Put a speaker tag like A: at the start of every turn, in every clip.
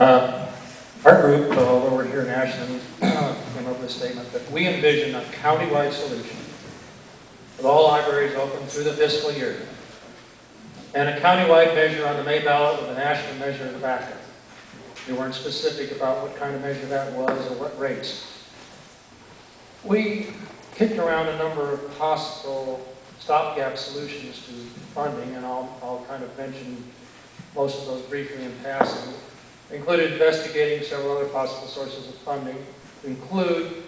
A: Our group, although we're here in Ashland, came up with a statement that we envision a countywide solution with all libraries open through the fiscal year, and a countywide measure on the May ballot with an Ashland measure in the backup. We weren't specific about what kind of measure that was or what rates. We kicked around a number of possible stopgap solutions to funding, and I'll kind of mention most of those briefly in passing. Included investigating several other possible sources of funding, include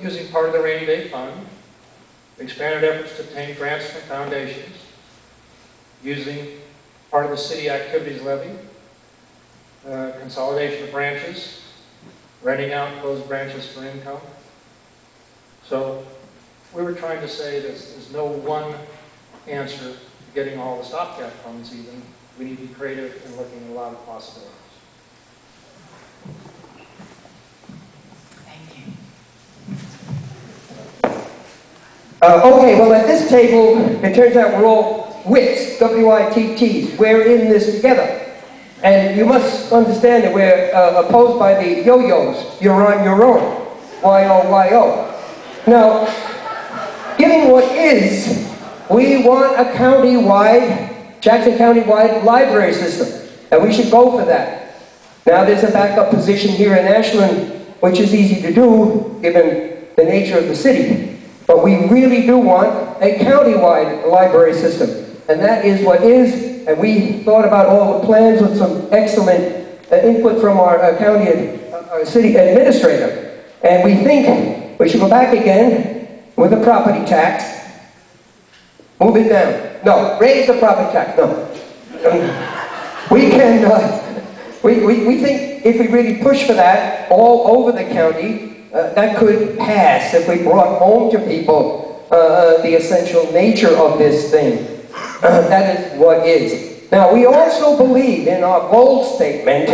A: using part of the rainy day fund, expanded efforts to obtain grants from foundations, using part of the city activities levy, consolidation of branches, renting out closed branches for income. So we were trying to say there's no one answer to getting all the stopgap funds even. We need to be creative and looking at a lot of possibilities.
B: Thank you.
C: Okay, well at this table, it turns out we're all WITs, W-I-T-Ts. We're in this together. And you must understand that we're opposed by the yo-yos. You're on your own. Y-O-Y-O. Now, given what is, we want a county-wide, Jackson County-wide library system, and we should go for that. Now there's a backup position here in Ashland, which is easy to do, given the nature of the city. But we really do want a county-wide library system, and that is what is, and we thought about all the plans with some excellent input from our our city administrator, and we think we should go back again with a property tax. Move it down. No, raise the property tax. No. We can, we think if we really push for that all over the county, that could pass if we brought home to people the essential nature of this thing. That is what is. Now, we also believe in our bold statement,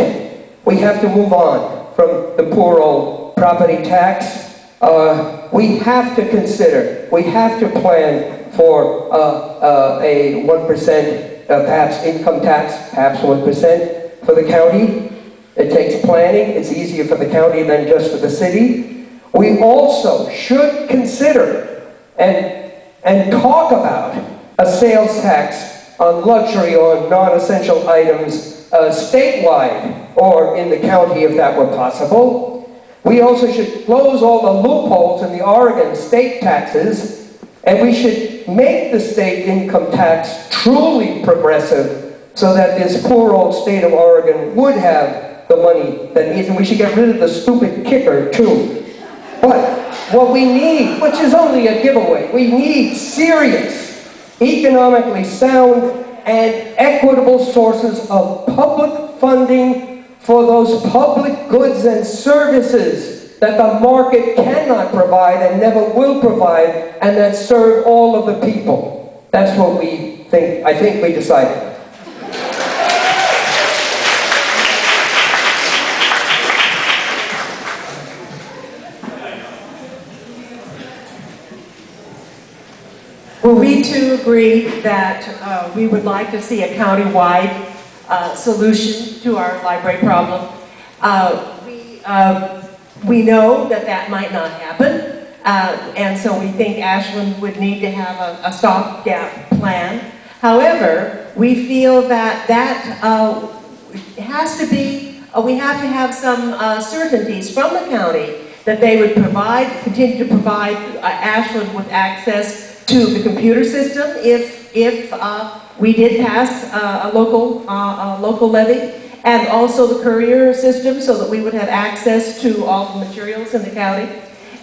C: we have to move on from the poor old property tax. We have to consider, we have to plan for a 1% perhaps income tax, perhaps 1% for the county. It takes planning. It's easier for the county than just for the city. We also should consider and talk about a sales tax on luxury or non-essential items statewide or in the county if that were possible. We also should close all the loopholes in the Oregon state taxes, and we should make the state income tax truly progressive so that this poor old state of Oregon would have the money that it needs, and we should get rid of the stupid kicker too. But what we need, which is only a giveaway, we need serious, economically sound and equitable sources of public funding for those public goods and services that the market cannot provide and never will provide, and that serve all of the people. That's what we think, I think we decided.
B: Well, we too agree that we would like to see a county-wide solution to our library problem. We know that that might not happen, and so we think Ashland would need to have a stopgap plan. However, we feel that has to be, we have to have some certainties from the county that they would continue to provide Ashland with access to the computer system if we did pass a local levy, and also the courier system so that we would have access to all the materials in the county,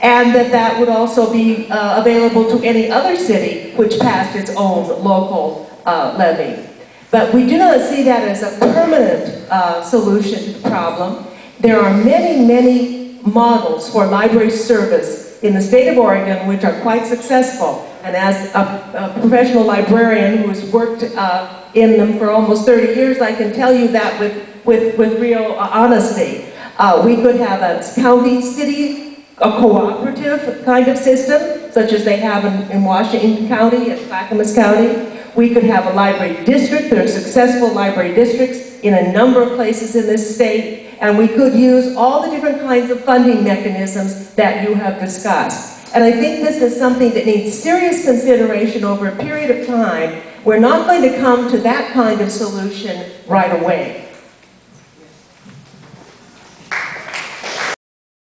B: and that would also be available to any other city which passed its own local levy. But we do not see that as a permanent solution to the problem. There are many, many models for library service in the state of Oregon which are quite successful. And as a professional librarian who has worked in them for almost 30 years, I can tell you that with real honesty. We could have a county-city, a cooperative kind of system, such as they have in Washington County and Clackamas County, We could have a library district. There are successful library districts in a number of places in this state, and we could use all the different kinds of funding mechanisms that you have discussed. And I think this is something that needs serious consideration over a period of time. We're not going to come to that kind of solution right away.